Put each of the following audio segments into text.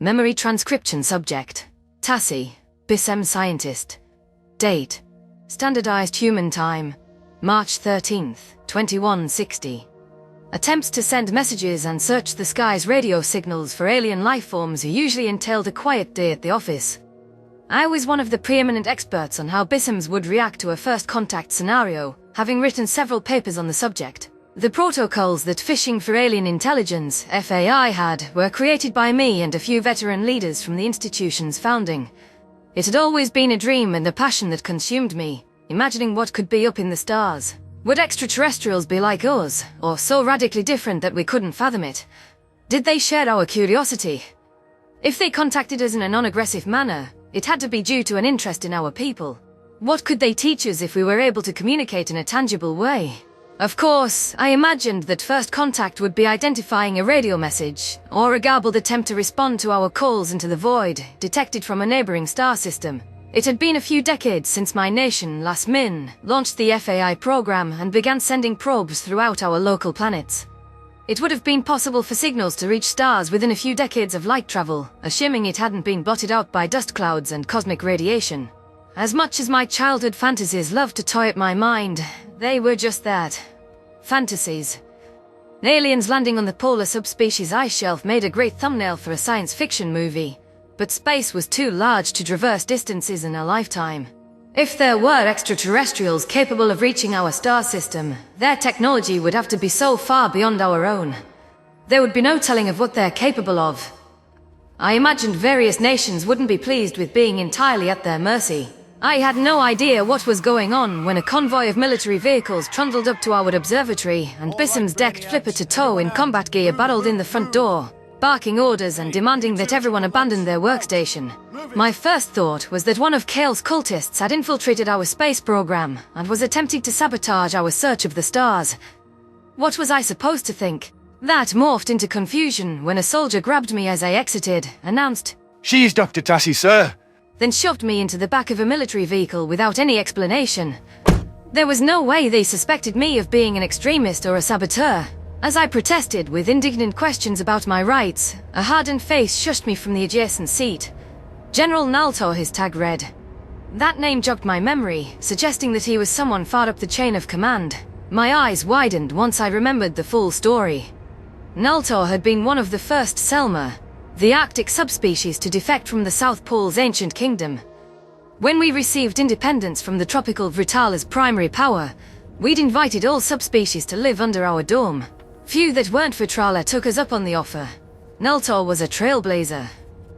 Memory transcription subject. Tassi, Bissem scientist. Date. Standardized human time. March 13th, 2160. Attempts to send messages and search the sky's radio signals for alien lifeforms usually entailed a quiet day at the office. I was one of the preeminent experts on how Bissems would react to a first contact scenario, having written several papers on the subject. The protocols that Fishing for Alien Intelligence, FAI, had were created by me and a few veteran leaders from the institution's founding. It had always been a dream and a passion that consumed me, imagining what could be up in the stars. Would extraterrestrials be like us, or so radically different that we couldn't fathom it? Did they share our curiosity? If they contacted us in a non-aggressive manner, it had to be due to an interest in our people. What could they teach us if we were able to communicate in a tangible way? Of course, I imagined that first contact would be identifying a radio message, or a garbled attempt to respond to our calls into the void, detected from a neighboring star system. It had been a few decades since my nation, Las Min, launched the FAI program and began sending probes throughout our local planets. It would have been possible for signals to reach stars within a few decades of light travel, assuming it hadn't been blotted out by dust clouds and cosmic radiation. As much as my childhood fantasies loved to toy at my mind, they were just that. Fantasies. Aliens landing on the polar subspecies ice shelf made a great thumbnail for a science fiction movie, but space was too large to traverse distances in a lifetime. If there were extraterrestrials capable of reaching our star system, their technology would have to be so far beyond our own. There would be no telling of what they're capable of. I imagined various nations wouldn't be pleased with being entirely at their mercy. I had no idea what was going on when a convoy of military vehicles trundled up to our observatory and Bissem's decked flipper to tow in combat gear barreled in the front door, barking orders and demanding that everyone abandon their workstation. My first thought was that one of Kale's cultists had infiltrated our space program and was attempting to sabotage our search of the stars. What was I supposed to think? That morphed into confusion when a soldier grabbed me as I exited, announced, "She's Dr Tassi, sir," then shoved me into the back of a military vehicle without any explanation. There was no way they suspected me of being an extremist or a saboteur. As I protested with indignant questions about my rights, a hardened face shushed me from the adjacent seat. General Naltor, his tag read. That name jogged my memory, suggesting that he was someone far up the chain of command. My eyes widened once I remembered the full story. Naltor had been one of the first Selma, the Arctic subspecies to defect from the South Pole's ancient kingdom. When we received independence from the tropical Vritala's primary power, we'd invited all subspecies to live under our dome. Few that weren't Vitrala took us up on the offer. Naltor was a trailblazer.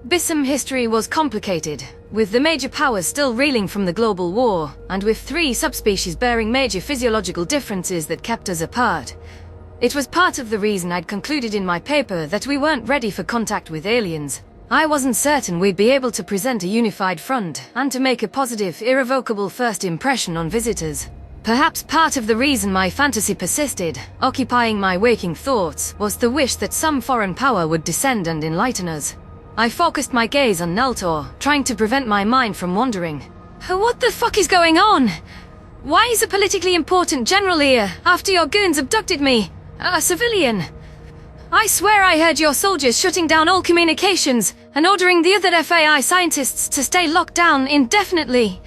Bissem history was complicated, with the major powers still reeling from the global war, and with 3 subspecies bearing major physiological differences that kept us apart. It was part of the reason I'd concluded in my paper that we weren't ready for contact with aliens. I wasn't certain we'd be able to present a unified front, and to make a positive, irrevocable first impression on visitors. Perhaps part of the reason my fantasy persisted, occupying my waking thoughts, was the wish that some foreign power would descend and enlighten us. I focused my gaze on Naltor, trying to prevent my mind from wandering. What the fuck is going on? Why is a politically important general here, after your goons abducted me? A civilian. I swear I heard your soldiers shutting down all communications and ordering the other FAI scientists to stay locked down indefinitely.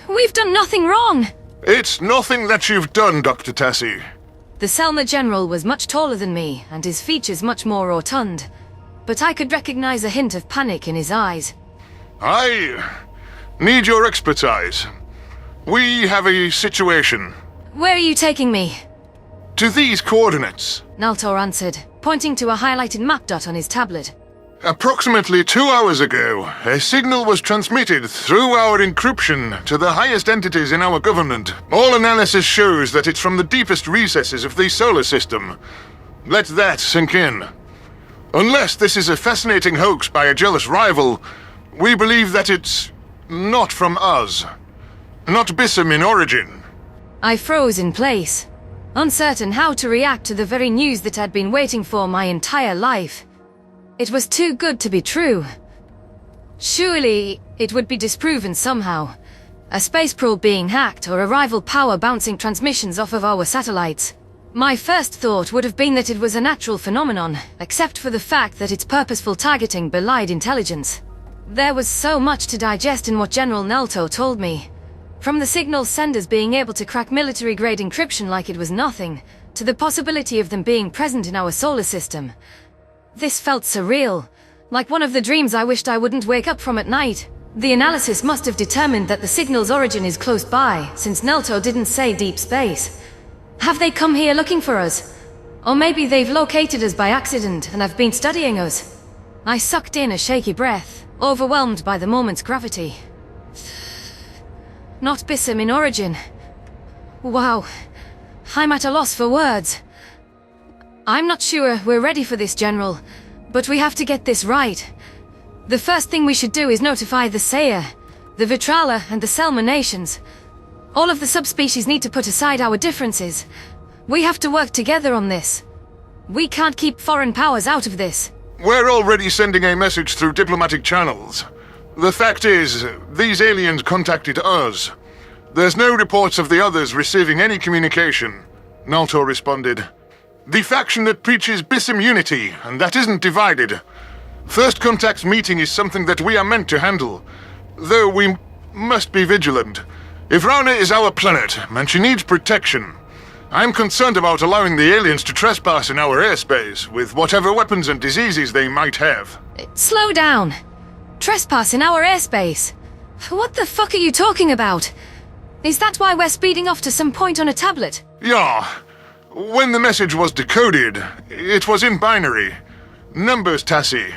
We've done nothing wrong. It's nothing that you've done, Dr. Tassi. The Selma general was much taller than me and his features much more rotund, but I could recognize a hint of panic in his eyes. I need your expertise. We have a situation. Where are you taking me? To these coordinates. Naltor answered, pointing to a highlighted map dot on his tablet. Approximately 2 hours ago, a signal was transmitted through our encryption to the highest entities in our government. All analysis shows that it's from the deepest recesses of the solar system. Let that sink in. Unless this is a fascinating hoax by a jealous rival, we believe that it's not from us. Not Bissem in origin. I froze in place, uncertain how to react to the very news that I'd been waiting for my entire life. It was too good to be true. Surely, it would be disproven somehow. A space probe being hacked or a rival power bouncing transmissions off of our satellites. My first thought would have been that it was a natural phenomenon, except for the fact that its purposeful targeting belied intelligence. There was so much to digest in what General Nelto told me. From the signal senders being able to crack military-grade encryption like it was nothing, to the possibility of them being present in our solar system. This felt surreal, like one of the dreams I wished I wouldn't wake up from at night. The analysis must have determined that the signal's origin is close by, since Nelto didn't say deep space. Have they come here looking for us? Or maybe they've located us by accident and have been studying us. I sucked in a shaky breath, overwhelmed by the moment's gravity. Not Bissem in origin. Wow. I'm at a loss for words. I'm not sure we're ready for this, General, but we have to get this right. The first thing we should do is notify the Saya, the Vitrala, and the Selma nations. All of the subspecies need to put aside our differences. We have to work together on this. We can't keep foreign powers out of this. We're already sending a message through diplomatic channels. The fact is, these aliens contacted us. There's no reports of the others receiving any communication. Nalto responded. The faction that preaches Bissem unity, and that isn't divided. First Contact's meeting is something that we are meant to handle, though we must be vigilant. Ivrana is our planet, and she needs protection. I'm concerned about allowing the aliens to trespass in our airspace, with whatever weapons and diseases they might have. Slow down. Trespass in our airspace? What the fuck are you talking about? Is that why we're speeding off to some point on a tablet? Yeah. When the message was decoded, it was in binary. Numbers, Tassi.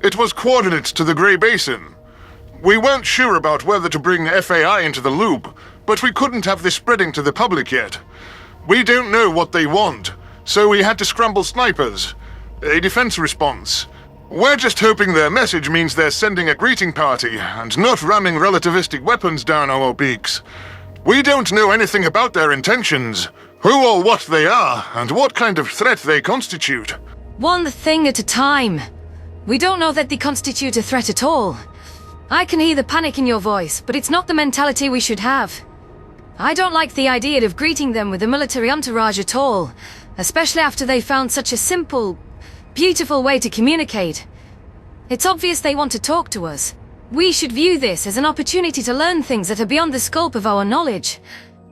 It was coordinates to the Grey Basin. We weren't sure about whether to bring FAI into the loop, but we couldn't have this spreading to the public yet. We don't know what they want, so we had to scramble snipers. A defense response. We're just hoping their message means they're sending a greeting party and not ramming relativistic weapons down our beaks. We don't know anything about their intentions, who or what they are, and what kind of threat they constitute. One thing at a time. We don't know that they constitute a threat at all. I can hear the panic in your voice, but it's not the mentality we should have. I don't like the idea of greeting them with a military entourage at all, especially after they found such a simple, beautiful way to communicate. It's obvious they want to talk to us. We should view this as an opportunity to learn things that are beyond the scope of our knowledge.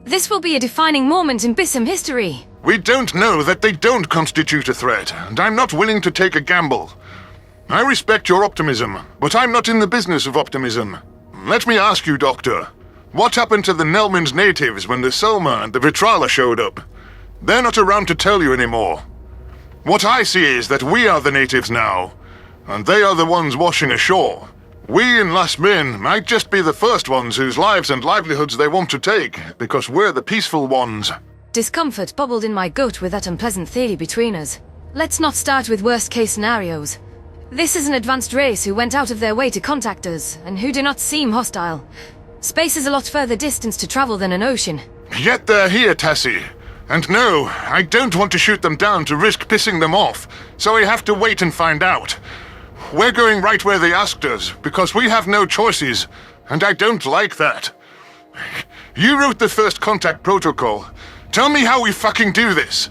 This will be a defining moment in Bissem history. We don't know that they don't constitute a threat, and I'm not willing to take a gamble. I respect your optimism, but I'm not in the business of optimism. Let me ask you, Doctor, what happened to the Nelman's natives when the Selma and the Vitrala showed up? They're not around to tell you anymore. What I see is that we are the natives now, and they are the ones washing ashore. We in Last Min might just be the first ones whose lives and livelihoods they want to take, because we're the peaceful ones. Discomfort bubbled in my gut with that unpleasant theory between us. Let's not start with worst-case scenarios. This is an advanced race who went out of their way to contact us, and who do not seem hostile. Space is a lot further distance to travel than an ocean. Yet they're here, Tassi. And no, I don't want to shoot them down to risk pissing them off, so I have to wait and find out. We're going right where they asked us, because we have no choices, and I don't like that. You wrote the First Contact protocol. Tell me how we fucking do this.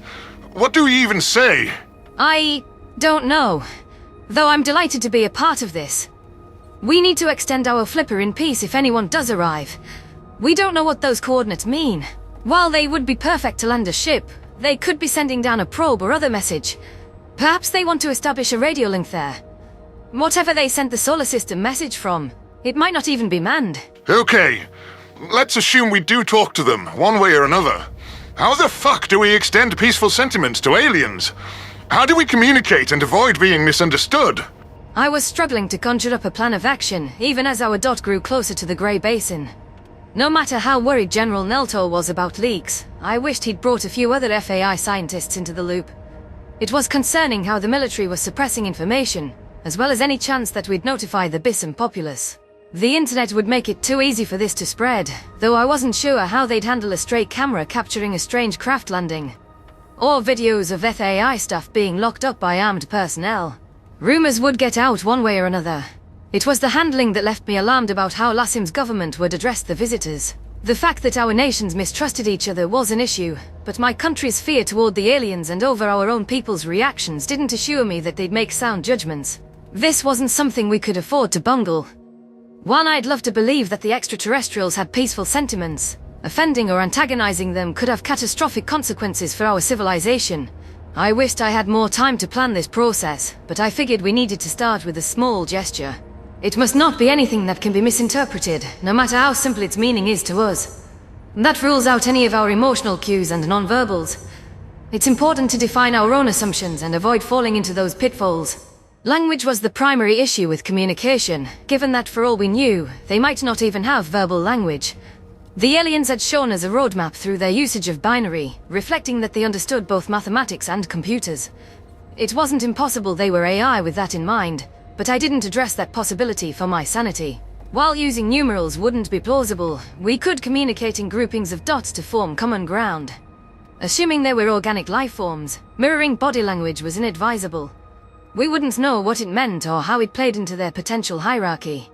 What do we even say? I don't know. Though I'm delighted to be a part of this. We need to extend our flipper in peace if anyone does arrive. We don't know what those coordinates mean. While they would be perfect to land a ship, they could be sending down a probe or other message. Perhaps they want to establish a radio link there. Whatever they sent the solar system message from, it might not even be manned. Okay, let's assume we do talk to them, one way or another. How the fuck do we extend peaceful sentiments to aliens? How do we communicate and avoid being misunderstood? I was struggling to conjure up a plan of action, even as our dot grew closer to the Grey Basin. No matter how worried General Nelto was about leaks, I wished he'd brought a few other FAI scientists into the loop. It was concerning how the military was suppressing information, as well as any chance that we'd notify the Bissem populace. The internet would make it too easy for this to spread, though I wasn't sure how they'd handle a stray camera capturing a strange craft landing. Or videos of FAI stuff being locked up by armed personnel. Rumors would get out one way or another. It was the handling that left me alarmed about how Lassim's government would address the visitors. The fact that our nations mistrusted each other was an issue, but my country's fear toward the aliens and over our own people's reactions didn't assure me that they'd make sound judgments. This wasn't something we could afford to bungle. While I'd love to believe that the extraterrestrials had peaceful sentiments, offending or antagonizing them could have catastrophic consequences for our civilization. I wished I had more time to plan this process, but I figured we needed to start with a small gesture. It must not be anything that can be misinterpreted, no matter how simple its meaning is to us. That rules out any of our emotional cues and nonverbals. It's important to define our own assumptions and avoid falling into those pitfalls. Language was the primary issue with communication, given that for all we knew, they might not even have verbal language. The aliens had shown us a roadmap through their usage of binary, reflecting that they understood both mathematics and computers. It wasn't impossible they were AI with that in mind, but I didn't address that possibility for my sanity. While using numerals wouldn't be plausible, we could communicate in groupings of dots to form common ground. Assuming they were organic life forms, mirroring body language was inadvisable. We wouldn't know what it meant or how it played into their potential hierarchy.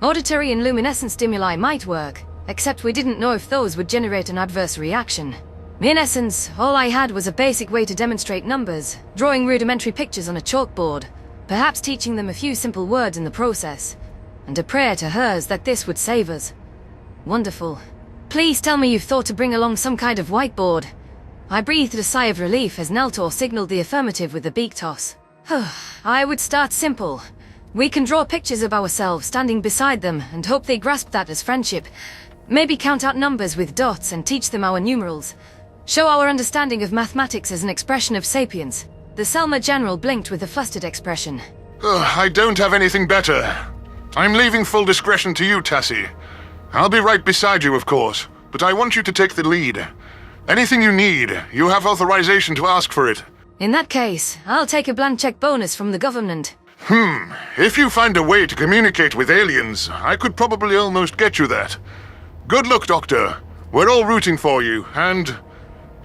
Auditory and luminescent stimuli might work, except we didn't know if those would generate an adverse reaction. In essence, all I had was a basic way to demonstrate numbers, drawing rudimentary pictures on a chalkboard, perhaps teaching them a few simple words in the process, and a prayer to hers that this would save us. Wonderful. Please tell me you've thought to bring along some kind of whiteboard. I breathed a sigh of relief as Neltor signaled the affirmative with a beak toss. I would start simple. We can draw pictures of ourselves standing beside them and hope they grasp that as friendship. Maybe count out numbers with dots and teach them our numerals. Show our understanding of mathematics as an expression of sapience. The Selma General blinked with a flustered expression. I don't have anything better. I'm leaving full discretion to you, Tassi. I'll be right beside you, of course, but I want you to take the lead. Anything you need, you have authorization to ask for it. In that case, I'll take a blank check bonus from the government. If you find a way to communicate with aliens, I could probably almost get you that. Good luck, Doctor. We're all rooting for you, and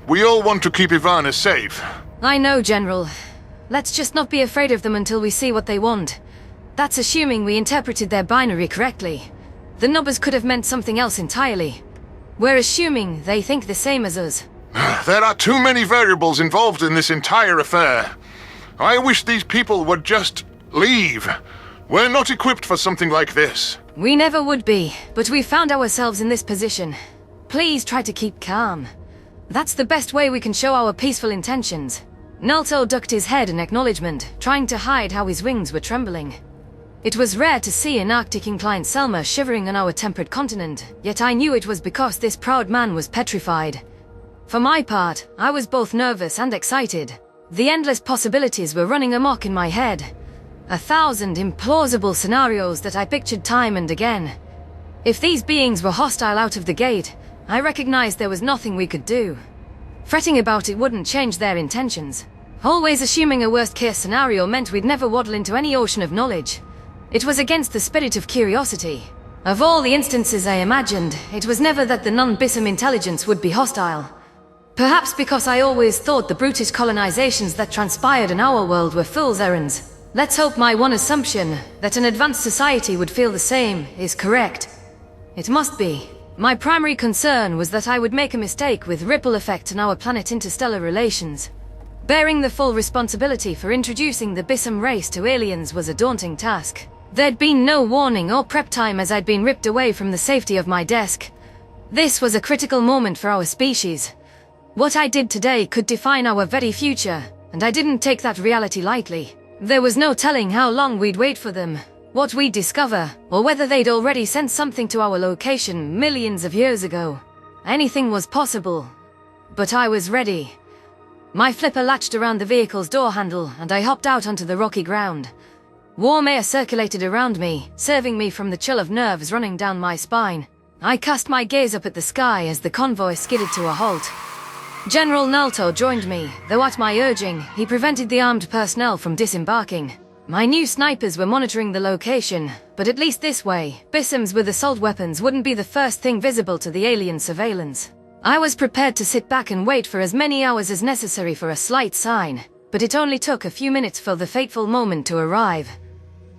we all want to keep Ivrana safe. I know, General. Let's just not be afraid of them until we see what they want. That's assuming we interpreted their binary correctly. The numbers could have meant something else entirely. We're assuming they think the same as us. There are too many variables involved in this entire affair. I wish these people would just leave. We're not equipped for something like this. We never would be, but we found ourselves in this position. Please try to keep calm. That's the best way we can show our peaceful intentions. Nalto ducked his head in acknowledgement, trying to hide how his wings were trembling. It was rare to see an Arctic-inclined Selma shivering on our temperate continent, yet I knew it was because this proud man was petrified. For my part, I was both nervous and excited. The endless possibilities were running amok in my head. 1,000 implausible scenarios that I pictured time and again. If these beings were hostile out of the gate, I recognized there was nothing we could do. Fretting about it wouldn't change their intentions. Always assuming a worst-case scenario meant we'd never waddle into any ocean of knowledge. It was against the spirit of curiosity. Of all the instances I imagined, it was never that the non-Bissem intelligence would be hostile. Perhaps because I always thought the brutish colonizations that transpired in our world were fool's errands. Let's hope my one assumption, that an advanced society would feel the same, is correct. It must be. My primary concern was that I would make a mistake with ripple effects on our planet-interstellar relations. Bearing the full responsibility for introducing the Bissem race to aliens was a daunting task. There'd been no warning or prep time as I'd been ripped away from the safety of my desk. This was a critical moment for our species. What I did today could define our very future, and I didn't take that reality lightly. There was no telling how long we'd wait for them, what we'd discover, or whether they'd already sent something to our location millions of years ago. Anything was possible, but I was ready. My flipper latched around the vehicle's door handle, and I hopped out onto the rocky ground. Warm air circulated around me, serving me from the chill of nerves running down my spine. I cast my gaze up at the sky as the convoy skidded to a halt. General Nalto joined me, though at my urging, he prevented the armed personnel from disembarking. My new snipers were monitoring the location, but at least this way, Bissems with assault weapons wouldn't be the first thing visible to the alien surveillance. I was prepared to sit back and wait for as many hours as necessary for a slight sign, but it only took a few minutes for the fateful moment to arrive.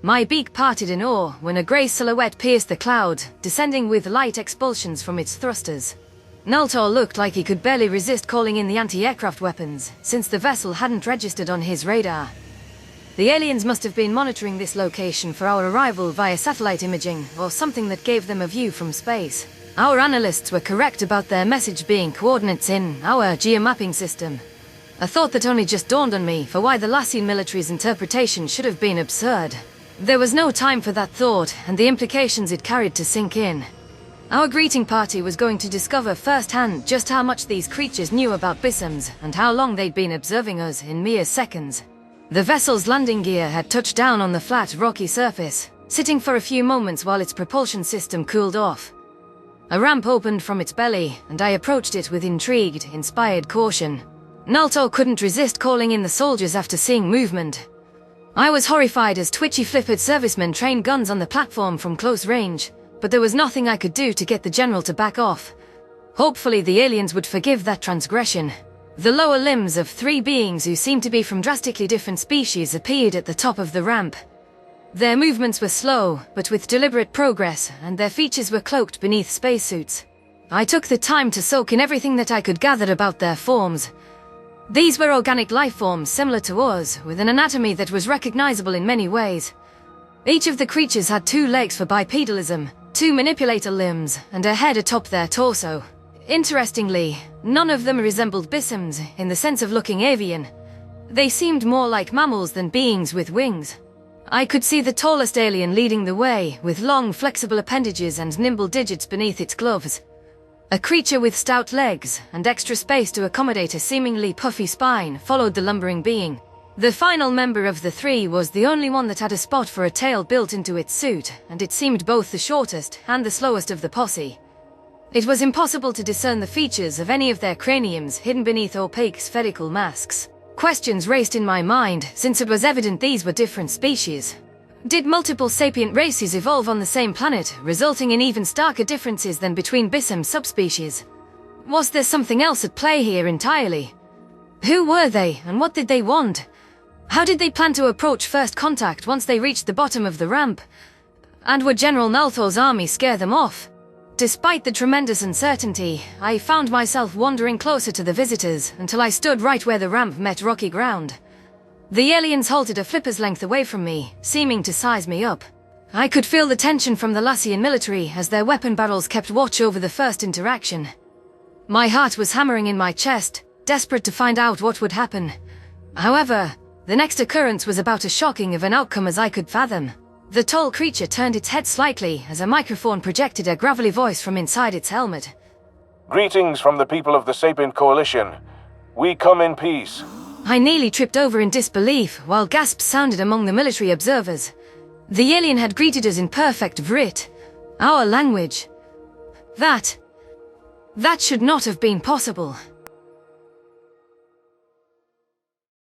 My beak parted in awe when a grey silhouette pierced the cloud, descending with light expulsions from its thrusters. Nultor looked like he could barely resist calling in the anti-aircraft weapons, since the vessel hadn't registered on his radar. The aliens must have been monitoring this location for our arrival via satellite imaging, or something that gave them a view from space. Our analysts were correct about their message being coordinates in our geomapping system. A thought that only just dawned on me for why the Lassian military's interpretation should have been absurd. There was no time for that thought, and the implications it carried to sink in. Our greeting party was going to discover firsthand just how much these creatures knew about Bissems, and how long they'd been observing us in mere seconds. The vessel's landing gear had touched down on the flat, rocky surface, sitting for a few moments while its propulsion system cooled off. A ramp opened from its belly, and I approached it with intrigued, inspired caution. Nultor couldn't resist calling in the soldiers after seeing movement. I was horrified as twitchy flippered servicemen trained guns on the platform from close range, but there was nothing I could do to get the general to back off. Hopefully the aliens would forgive that transgression. The lower limbs of three beings who seemed to be from drastically different species appeared at the top of the ramp. Their movements were slow, but with deliberate progress, and their features were cloaked beneath spacesuits. I took the time to soak in everything that I could gather about their forms. These were organic life forms similar to us, with an anatomy that was recognizable in many ways. Each of the creatures had 2 legs for bipedalism, 2 manipulator limbs, and a head atop their torso. Interestingly, none of them resembled Bissems in the sense of looking avian. They seemed more like mammals than beings with wings. I could see the tallest alien leading the way, with long, flexible appendages and nimble digits beneath its gloves. A creature with stout legs and extra space to accommodate a seemingly puffy spine followed the lumbering being. The final member of the 3 was the only one that had a spot for a tail built into its suit, and it seemed both the shortest and the slowest of the posse. It was impossible to discern the features of any of their craniums hidden beneath opaque spherical masks. Questions raced in my mind, since it was evident these were different species. Did multiple sapient races evolve on the same planet, resulting in even starker differences than between Bissem subspecies? Was there something else at play here entirely? Who were they, and what did they want? How did they plan to approach first contact once they reached the bottom of the ramp? And would General Nulthor's army scare them off? Despite the tremendous uncertainty, I found myself wandering closer to the visitors until I stood right where the ramp met rocky ground. The aliens halted a flipper's length away from me, seeming to size me up. I could feel the tension from the Lassian military as their weapon barrels kept watch over the first interaction. My heart was hammering in my chest, desperate to find out what would happen. However, the next occurrence was about as shocking of an outcome as I could fathom. The tall creature turned its head slightly as a microphone projected a gravelly voice from inside its helmet. Greetings from the people of the Sapient Coalition. We come in peace. I nearly tripped over in disbelief while gasps sounded among the military observers. The alien had greeted us in perfect Vrit, our language. That should not have been possible.